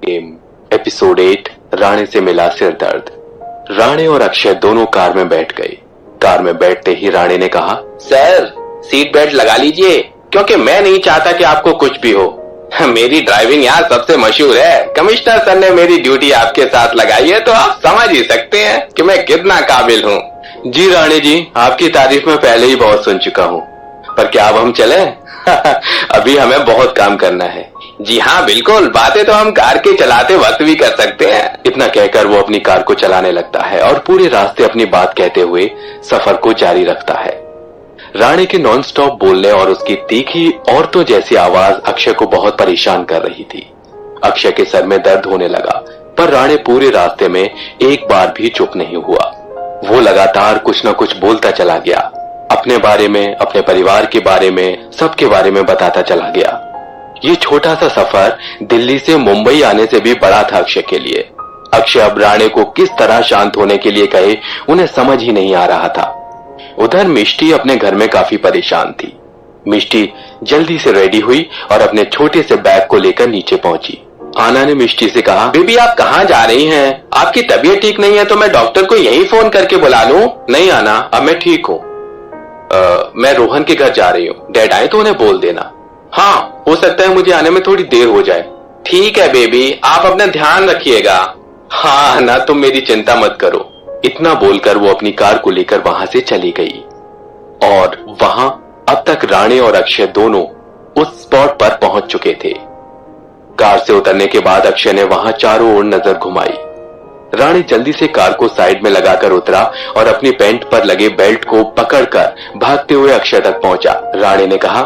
Game episode 8 Rane से मिला सिरदर्द। राणे और अक्षय दोनों कार में बैठ गए। कार में बैठते ही राणे ने कहा, सर सीट बेल्ट लगा लीजिए क्योंकि मैं नहीं चाहता कि आपको कुछ भी हो। मेरी ड्राइविंग यहाँ सबसे मशहूर है। कमिश्नर सर ने मेरी ड्यूटी आपके साथ लगाई है तो आप समझ ही सकते हैं कि मैं कितना काबिल हूँ। जी राणे जी, आपकी तारीफ मैं पहले ही बहुत सुन चुका हूँ, पर क्या अब हम चले? अभी हमें बहुत काम करना है। जी हाँ बिल्कुल, बातें तो हम कार के चलाते वक्त भी कर सकते हैं। इतना कहकर वो अपनी कार को चलाने लगता है और पूरे रास्ते अपनी बात कहते हुए सफर को जारी रखता है। राणे के नॉन स्टॉप बोलने और उसकी तीखी औरतों जैसी आवाज अक्षय को बहुत परेशान कर रही थी। अक्षय के सर में दर्द होने लगा, पर राणे पूरे रास्ते में एक बार भी चुप नहीं हुआ। वो लगातार कुछ न कुछ बोलता चला गया, अपने बारे में, अपने परिवार के बारे में, सबके बारे में बताता चला गया। ये छोटा सा सफर दिल्ली से मुंबई आने से भी बड़ा था अक्षय के लिए। अक्षय अब राणे को किस तरह शांत होने के लिए कहे, उन्हें समझ ही नहीं आ रहा था। उधर मिष्टी अपने घर में काफी परेशान थी। मिष्टी जल्दी से रेडी हुई और अपने छोटे से बैग को लेकर नीचे पहुंची। आना ने मिष्टी से कहा, बेबी आप कहाँ जा रही हैं? आपकी तबीयत ठीक नहीं है तो मैं डॉक्टर को यहीं फोन करके बुला लूं? नहीं आना, अब मैं ठीक हूँ। मैं रोहन के घर जा रही हूँ, डैड आए तो उन्हें बोल देना। हाँ, हो सकता है मुझे आने में थोड़ी देर हो जाए। ठीक है बेबी, आप अपना ध्यान रखिएगा। हाँ ना, तुम मेरी चिंता मत करो। इतना बोलकर वो अपनी कार को लेकर वहां से चली गई। और वहां अब तक राणे और अक्षय दोनों उस स्पॉट पर पहुंच चुके थे। कार से उतरने के बाद अक्षय ने वहां चारों ओर नजर घुमाई। राणे जल्दी से कार को साइड में लगाकर उतरा और अपनी पैंट पर लगे बेल्ट को पकड़कर भागते हुए अक्षय तक पहुंचा। राणे ने कहा,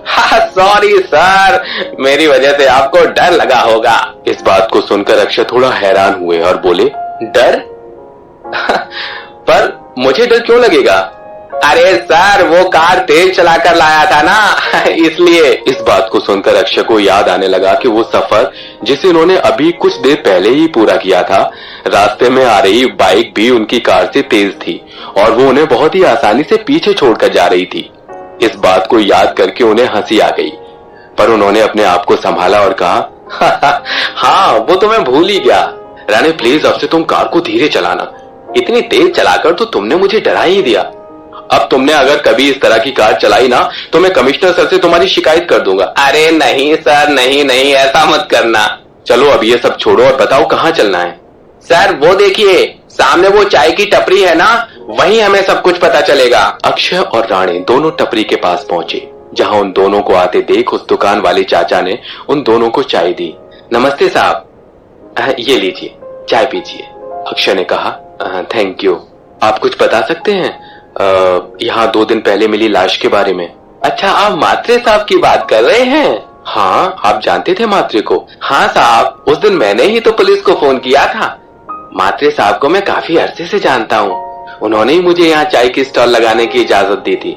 हाँ सॉरी सर, मेरी वजह से आपको डर लगा होगा। इस बात को सुनकर अक्षय थोड़ा हैरान हुए और बोले, डर? पर मुझे डर क्यों लगेगा? अरे सर वो कार तेज चलाकर लाया था ना इसलिए। इस बात को सुनकर अक्षय को याद आने लगा कि वो सफर जिसे उन्होंने अभी कुछ देर पहले ही पूरा किया था, रास्ते में आ रही बाइक भी उनकी कार से तेज थी और वो उन्हें बहुत ही आसानी से पीछे छोड़कर जा रही थी। इस बात को याद करके उन्हें हंसी आ गई, पर उन्होंने अपने आप को संभाला और कहा, हाँ वो तो मैं भूल ही गया। राणे प्लीज अब से तुम कार को धीरे चलाना। इतनी तेज चलाकर तो तुमने मुझे डरा ही दिया। अब तुमने अगर कभी इस तरह की कार चलाई ना तो मैं कमिश्नर सर से तुम्हारी शिकायत कर दूंगा। अरे नहीं सर, नहीं ऐसा मत करना। चलो अब ये सब छोड़ो और बताओ कहाँ चलना है। सर वो देखिए सामने वो चाय की टपरी है ना, वहीं हमें सब कुछ पता चलेगा। अक्षय और राणे दोनों टपरी के पास पहुंचे, जहां उन दोनों को आते देख उस दुकान वाले चाचा ने उन दोनों को चाय दी। नमस्ते साहब, ये लीजिए चाय पीजिए। अक्षय ने कहा, थैंक यू। आप कुछ बता सकते हैं यहाँ 2 दिन पहले मिली लाश के बारे में? अच्छा, आप मात्रे साहब की बात कर रहे हैं? हाँ, आप जानते थे मात्रे को? हाँ साहब, उस दिन मैंने ही तो पुलिस को फोन किया था। मात्रे साहब को मैं काफी अरसे से जानता हूँ। उन्होंने ही मुझे यहाँ चाय की स्टॉल लगाने की इजाजत दी थी।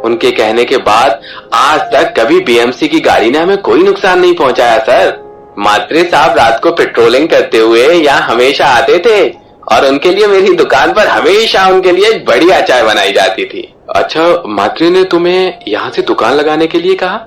उनके कहने के बाद आज तक कभी बीएमसी की गाड़ी ने हमें कोई नुकसान नहीं पहुंचाया सर। मात्रे साहब रात को पेट्रोलिंग करते हुए यहाँ हमेशा आते थे और उनके लिए मेरी दुकान पर हमेशा उनके लिए बढ़िया चाय बनाई जाती थी। अच्छा, मात्रे ने तुम्हें यहाँ से दुकान लगाने के लिए कहा?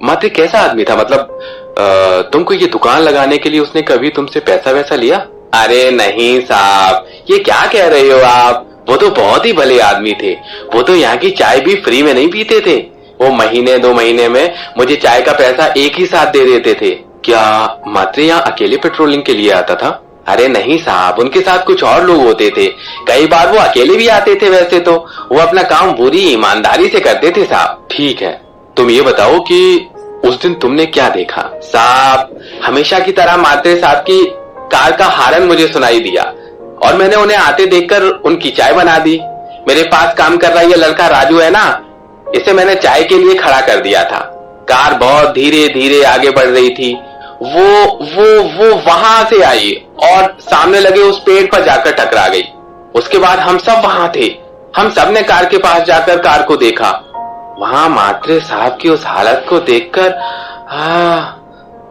मात्रे कैसा आदमी था? मतलब तुमको ये दुकान लगाने के लिए उसने कभी तुमसे पैसा वैसा लिया? अरे नहीं साहब, ये क्या कह रहे हो आप? वो तो बहुत ही भले आदमी थे। वो तो यहाँ की चाय भी फ्री में नहीं पीते थे। वो महीने 2 महीने में मुझे चाय का पैसा एक ही साथ दे देते थे। क्या मात्रे यहाँ अकेले पेट्रोलिंग के लिए आता था? अरे नहीं साहब, उनके साथ कुछ और लोग होते थे। कई बार वो अकेले भी आते थे। वैसे तो वो अपना काम पूरी ईमानदारी से करते थे साहब। ठीक है, तुम ये बताओ कि उस दिन तुमने क्या देखा? साहब हमेशा की तरह मात्रे साहब की कार का हारन मुझे सुनाई दिया और मैंने उन्हें आते देखकर उनकी चाय बना दी। मेरे पास काम कर रहा ये लड़का राजू है ना, इसे मैंने चाय के लिए खड़ा कर दिया था। कार बहुत धीरे धीरे आगे बढ़ रही थी। वो वहां से आई और सामने लगे उस पेड़ पर जाकर टकरा गई। उसके बाद हम सब वहां थे। हम सब ने कार के पास जाकर कार को देखा। वहां मात्रे साहब की उस हालत को देखकर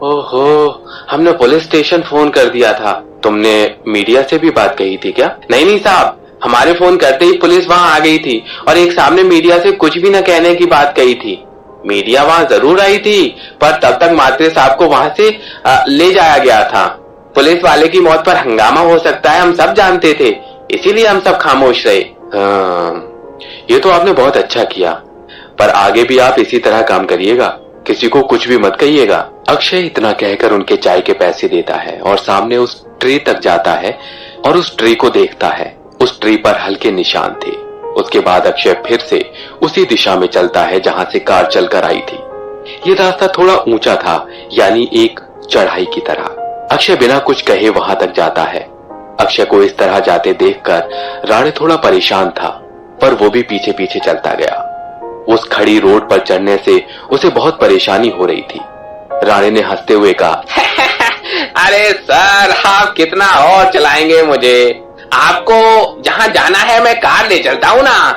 ओहो, हमने पुलिस स्टेशन फोन कर दिया था। तुमने मीडिया से भी बात कही थी क्या? नहीं साहब, हमारे फोन करते ही पुलिस वहां आ गई थी और एक सामने मीडिया से कुछ भी न कहने की बात कही थी। मीडिया वहां जरूर आई थी, पर तब तक मात्रे साहब को वहां से ले जाया गया था। पुलिस वाले की मौत पर हंगामा हो सकता है, हम सब जानते थे, इसीलिए हम सब खामोश रहे। ये तो आपने बहुत अच्छा किया, पर आगे भी आप इसी तरह काम करिएगा, किसी को कुछ भी मत कहिएगा। अक्षय इतना कहकर उनके चाय के पैसे देता है और सामने उस ट्री तक जाता है और उस ट्री को देखता है। उस ट्री पर हल्के निशान थे। उसके बाद अक्षय फिर से उसी दिशा में चलता है जहां से कार चलकर आई थी। ये रास्ता थोड़ा ऊंचा था, यानी एक चढ़ाई की तरह। अक्षय बिना कुछ कहे वहां तक जाता है। अक्षय को इस तरह जाते देखकर राणे थोड़ा परेशान था, पर वो भी पीछे पीछे चलता गया। उस खड़ी रोड पर चढ़ने से उसे बहुत परेशानी हो रही थी। राणे ने हंसते हुए कहा, अरे सर, आप कितना और चलाएंगे मुझे? आपको जहां जाना है मैं कार ले चलता हूँ ना,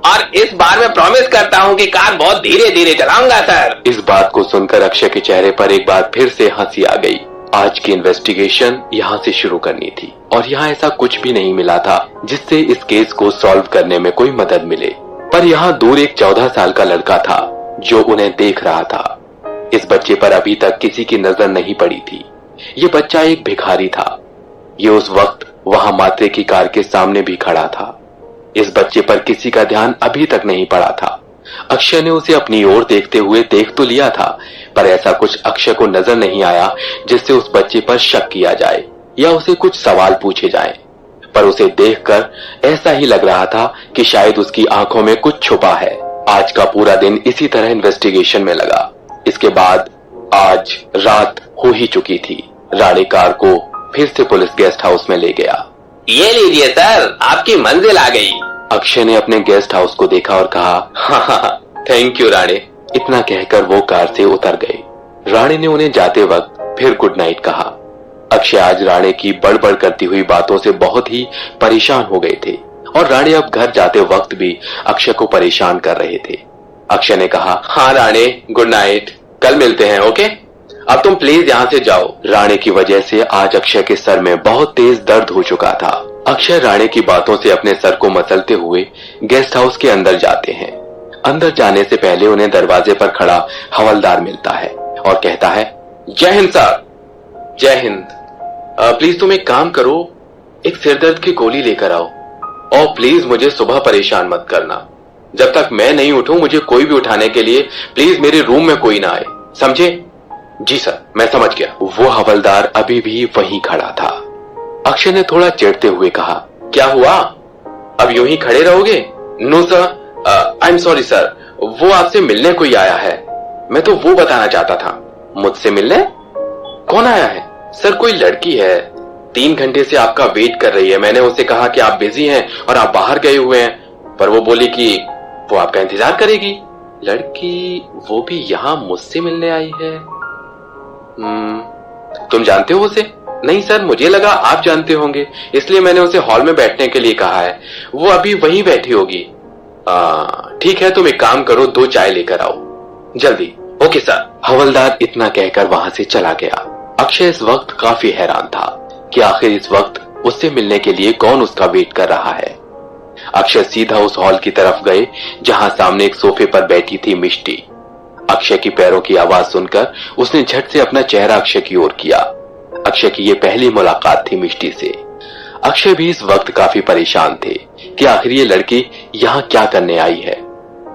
और इस बार मैं प्रॉमिस करता हूँ कि कार बहुत धीरे धीरे चलाऊंगा सर। इस बात को सुनकर अक्षय के चेहरे पर एक बार फिर से हंसी आ गई। आज की इन्वेस्टिगेशन यहाँ से शुरू करनी थी और यहाँ ऐसा कुछ भी नहीं मिला था जिससे इस केस को सॉल्व करने में कोई मदद मिले। पर यहाँ दूर एक 14 साल का लड़का था जो उन्हें देख रहा था। इस बच्चे पर अभी तक किसी की नजर नहीं पड़ी थी। ये बच्चा एक भिखारी था। ये उस वक्त वहां मात्रे की कार के सामने भी खड़ा था। इस बच्चे पर किसी का ध्यान अभी तक नहीं पड़ा था। अक्षय ने उसे अपनी ओर देखते हुए देख तो लिया था, पर ऐसा कुछ अक्षय को नजर नहीं आया जिससे उस बच्चे पर शक किया जाए या उसे कुछ सवाल पूछे जाए। पर उसे देखकर ऐसा ही लग रहा था कि शायद उसकी आंखों में कुछ छुपा है। आज का पूरा दिन इसी तरह इन्वेस्टिगेशन में लगा। इसके बाद आज रात हो ही चुकी थी। राणे कार को फिर से पुलिस गेस्ट हाउस में ले गया। ये लीजिए सर, आपकी मंजिल आ गई। अक्षय ने अपने गेस्ट हाउस को देखा और कहा, हाँ, थैंक यू राणे। इतना कहकर वो कार से उतर गए। राणे ने उन्हें जाते वक्त फिर गुड नाइट कहा। अक्षय आज राणे की बड़बड़ करती हुई बातों से बहुत ही परेशान हो गए थे और राणे अब घर जाते वक्त भी अक्षय को परेशान कर रहे थे। अक्षय ने कहा, हाँ राणे, गुड नाइट, कल मिलते हैं, ओके? अब तुम प्लीज यहाँ से जाओ। राणे की वजह से आज अक्षय के सर में बहुत तेज दर्द हो चुका था। अक्षय राणे की बातों से अपने सर को मसलते हुए गेस्ट हाउस के अंदर जाते हैं। अंदर जाने से पहले उन्हें दरवाजे पर खड़ा हवलदार मिलता है और कहता है, जय हिंद सर। जय हिंद। प्लीज तुम एक काम करो, एक सिरदर्द की गोली लेकर आओ और प्लीज मुझे सुबह परेशान मत करना। जब तक मैं नहीं उठूं मुझे कोई भी उठाने के लिए प्लीज मेरे रूम में कोई ना आए, समझे? जी सर, मैं समझ गया। वो हवलदार अभी भी वहीं खड़ा था। अक्षय ने थोड़ा चिढ़ते हुए कहा, क्या हुआ? अब यूं ही खड़े रहोगे? No sir, I am sorry sir, वो आपसे मिलने कोई आया है। मैं तो वो बताना चाहता था। मुझसे मिलने? कौन आया है? सर, कोई लड़की है, 3 घंटे से आपका वेट कर रही है। मैंने उसे कहा कि आप बिजी हैं और आप बाहर गए हुए हैं, पर वो बोली कि वो आपका इंतजार करेगी। लड़की वो भी यहाँ मुझसे मिलने आई है? तुम जानते हो उसे? नहीं सर, मुझे लगा आप जानते होंगे, इसलिए मैंने उसे हॉल में बैठने के लिए कहा है। वो अभी वहीं बैठी होगी। ठीक है, तुम एक काम करो, 2 चाय लेकर आओ जल्दी। Okay sir. हवलदार इतना कहकर वहां से चला गया। अक्षय इस वक्त काफी हैरान था कि आखिर इस वक्त उससे मिलने के लिए कौन उसका वेट कर रहा है। अक्षय सीधा उस हॉल की तरफ गए जहां सामने एक सोफे पर बैठी थी मिष्टी। अक्षय की पैरों की आवाज सुनकर उसने झट से अपना चेहरा अक्षय की ओर किया। अक्षय की ये पहली मुलाकात थी मिष्टी से। अक्षय भी इस वक्त काफी परेशान थे कि आखिर ये लड़की यहाँ क्या करने आई है।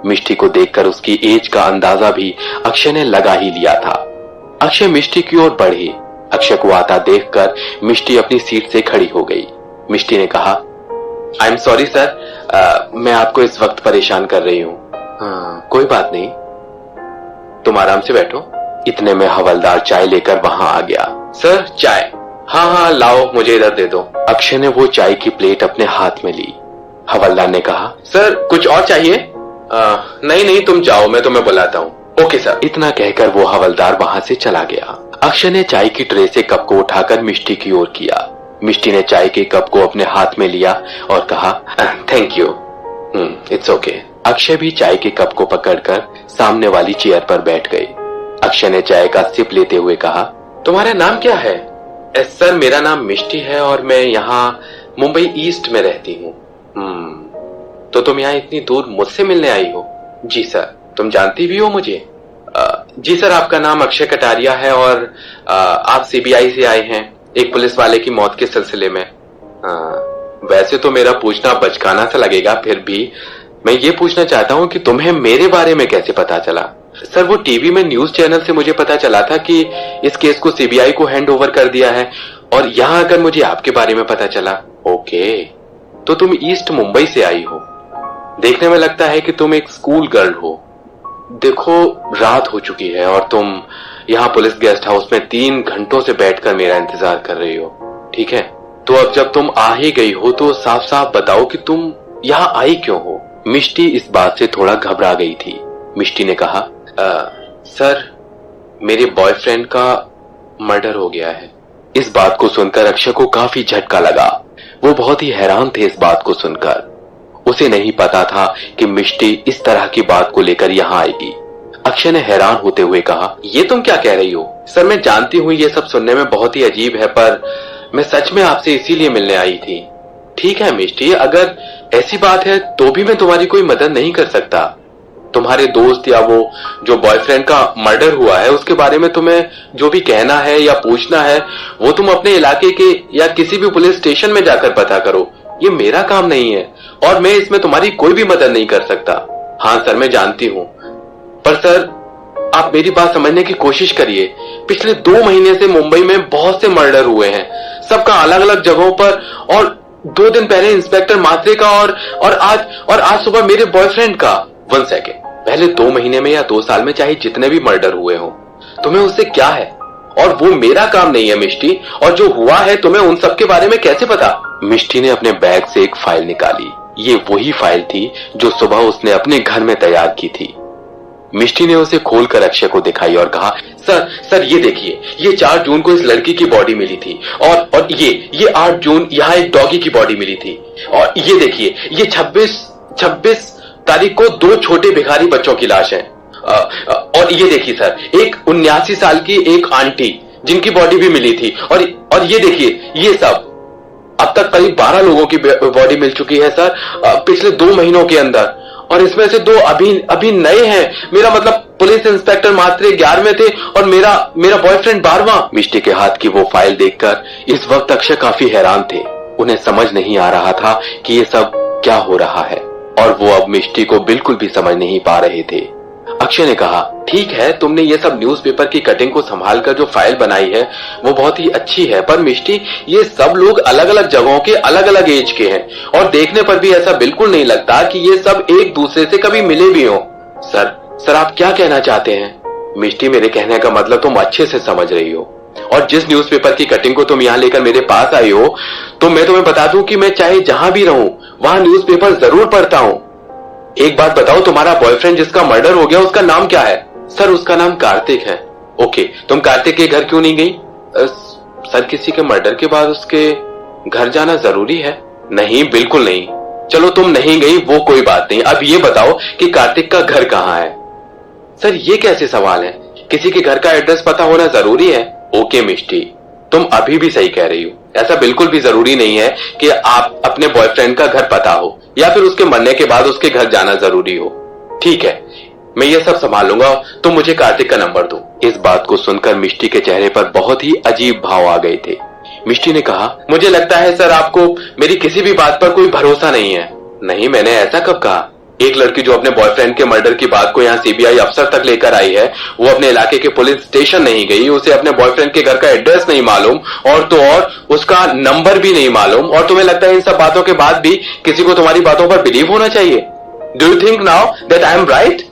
मिष्टी को देखकर उसकी एज का अंदाजा भी अक्षय ने लगा ही लिया था। अक्षय मिष्टी की ओर बढ़े। अक्षय को आता देखकर मिष्टी अपनी सीट से खड़ी हो गई। मिष्टी ने कहा, आई एम सॉरी सर, मैं आपको इस वक्त परेशान कर रही हूँ। कोई बात नहीं, तुम आराम से बैठो। इतने में हवलदार चाय लेकर वहां आ गया। सर, चाय? हाँ, लाओ, मुझे इधर दे दो। अक्षय ने वो चाय की प्लेट अपने हाथ में ली। हवलदार ने कहा, सर कुछ और चाहिए? नहीं, तुम जाओ, मैं तुम्हें बुलाता हूँ। Okay sir. इतना कहकर वो हवलदार वहां से चला गया। अक्षय ने चाय की ट्रे से कप को उठाकर मिष्टी की ओर किया। मिष्टी ने चाय के कप को अपने हाथ में लिया और कहा, thank you. It's okay. Akshay भी चाय के कप को पकड़कर सामने वाली चेयर पर बैठ गए। अक्षय ने चाय का सिप लेते हुए कहा, तुम्हारा नाम क्या है? सर, मेरा नाम मिष्टी है और मैं यहाँ मुंबई ईस्ट में रहती हूँ। तो तुम यहाँ इतनी दूर मुझसे मिलने आई हो? जी सर। तुम जानती भी हो मुझे? जी सर, आपका नाम अक्षय कटारिया है और आप सीबीआई से आए हैं। एक पुलिस वाले की मौत के सिलसिले में। वैसे तो मेरा पूछना बचकाना सा लगेगा, फिर भी मैं ये पूछना चाहता हूं कि तुम्हें मेरे बारे में कैसे पता चला? सर, वो टीवी में न्यूज चैनल से मुझे पता चला था कि इस केस को सीबीआई को हैंड ओवर कर दिया है, और यहां आकर मुझे आपके बारे में पता चला। ओके, तो तुम ईस्ट मुंबई से आई हो। देखने में लगता है कि तुम एक स्कूल गर्ल हो। देखो, रात हो चुकी है और तुम यहाँ पुलिस गेस्ट हाउस में 3 घंटों से बैठकर मेरा इंतजार कर रही हो, ठीक है? तो अब जब तुम आ ही गई हो तो साफ साफ बताओ कि तुम यहाँ आई क्यों हो? मिष्टी इस बात से थोड़ा घबरा गई थी। मिष्टी ने कहा, सर, मेरे बॉयफ्रेंड का मर्डर हो गया है। इस बात को सुनकर अक्षय को काफी झटका लगा। वो बहुत ही हैरान थे इस बात को सुनकर। उसे नहीं पता था कि मिष्टी इस तरह की बात को लेकर यहाँ आएगी। अक्षय ने हैरान होते हुए कहा, ये तुम क्या कह रही हो? सर, मैं जानती हूँ ये सब सुनने में बहुत ही अजीब है, पर मैं सच में आपसे इसीलिए मिलने आई थी। ठीक है मिष्टी, अगर ऐसी बात है तो भी मैं तुम्हारी कोई मदद नहीं कर सकता। तुम्हारे दोस्त या वो जो बॉयफ्रेंड का मर्डर हुआ है उसके बारे में तुम्हें जो भी कहना है या पूछना है वो तुम अपने इलाके के या किसी भी पुलिस स्टेशन में जाकर पता करो। ये मेरा काम नहीं है और मैं इसमें तुम्हारी कोई भी मदद नहीं कर सकता। हाँ सर, मैं जानती हूँ, पर सर आप मेरी बात समझने की कोशिश करिए। पिछले 2 महीने से मुंबई में बहुत से मर्डर हुए हैं, सबका अलग अलग जगहों पर, और 2 दिन पहले इंस्पेक्टर मात्रे का और आज सुबह मेरे बॉयफ्रेंड का। 1 सेकेंड, पहले 2 महीने में या 2 साल में चाहे जितने भी मर्डर हुए हो, तुम्हें उससे क्या है? और वो मेरा काम नहीं है मिष्टी, और जो हुआ है तुम्हें उन सब के बारे में कैसे पता? मिष्टी ने अपने बैग से एक फाइल निकाली। ये वही फाइल थी जो सुबह उसने अपने घर में तैयार की थी। मिष्टी ने उसे खोलकर अक्षय को दिखाई और कहा, सर ये देखिए, ये 4 जून को इस लड़की की बॉडी मिली थी, और ये 8 जून यहाँ एक डॉगी की बॉडी मिली थी, और ये देखिए, ये 26 तारीख को 2 छोटे भिखारी बच्चों की लाश है, और ये देखिए सर, एक 79 साल की एक आंटी जिनकी बॉडी भी मिली थी, और ये देखिए, ये सब अब तक करीब 12 लोगों की बॉडी मिल चुकी है सर पिछले 2 महीनों के अंदर, और इसमें से 2 अभी नए हैं। मेरा मतलब पुलिस इंस्पेक्टर मात्रे 11वें थे और मेरा बॉयफ्रेंड 12वां। मिष्टी के हाथ की वो फाइल देखकर इस वक्त अक्षय काफी हैरान थे। उन्हें समझ नहीं आ रहा था कि ये सब क्या हो रहा है, और वो अब मिष्टी को बिल्कुल भी समझ नहीं पा रहे थे। अक्षय ने कहा, ठीक है, तुमने ये सब न्यूज़पेपर की कटिंग को संभालकर जो फाइल बनाई है वो बहुत ही अच्छी है, पर मिष्टी, ये सब लोग अलग अलग जगहों के अलग अलग एज के हैं, और देखने पर भी ऐसा बिल्कुल नहीं लगता कि ये सब एक दूसरे से कभी मिले भी हों। सर आप क्या कहना चाहते हैं? मिष्टी, मेरे कहने का मतलब तुम अच्छे से समझ रही हो, और जिस न्यूज़पेपर की कटिंग को तुम यहाँ लेकर मेरे पास आई हो, तो मैं तुम्हें बता दूं कि मैं चाहे जहां भी रहूं वहां न्यूज़पेपर जरूर पढ़ता हूं। एक बात बताओ, तुम्हारा बॉयफ्रेंड जिसका मर्डर हो गया उसका नाम क्या है? सर, उसका नाम कार्तिक है। ओके, तुम कार्तिक के घर क्यों नहीं गई? सर, किसी के मर्डर के बाद उसके घर जाना जरूरी है? नहीं, बिल्कुल नहीं। चलो तुम नहीं गई वो कोई बात नहीं, अब ये बताओ कि कार्तिक का घर कहाँ है? सर, ये कैसे सवाल है? किसी के घर का एड्रेस पता होना जरूरी है? ओके मिष्टी, तुम अभी भी सही कह रही हो। ऐसा बिल्कुल भी जरूरी नहीं है कि आप अपने बॉयफ्रेंड का घर पता हो या फिर उसके मरने के बाद उसके घर जाना जरूरी हो। ठीक है, मैं ये सब संभाल लूंगा, तुम मुझे कार्तिक का नंबर दो। इस बात को सुनकर मिष्टी के चेहरे पर बहुत ही अजीब भाव आ गए थे। मिष्टी ने कहा, मुझे लगता है सर आपको मेरी किसी भी बात पर कोई भरोसा नहीं है। नहीं, मैंने ऐसा कब कहा? एक लड़की जो अपने बॉयफ्रेंड के मर्डर की बात को यहाँ सीबीआई अफसर तक लेकर आई है, वो अपने इलाके के पुलिस स्टेशन नहीं गई, उसे अपने बॉयफ्रेंड के घर का एड्रेस नहीं मालूम, और तो और उसका नंबर भी नहीं मालूम, और तुम्हें लगता है इन सब बातों के बाद भी किसी को तुम्हारी बातों पर बिलीव होना चाहिए? Do you think now that I am right?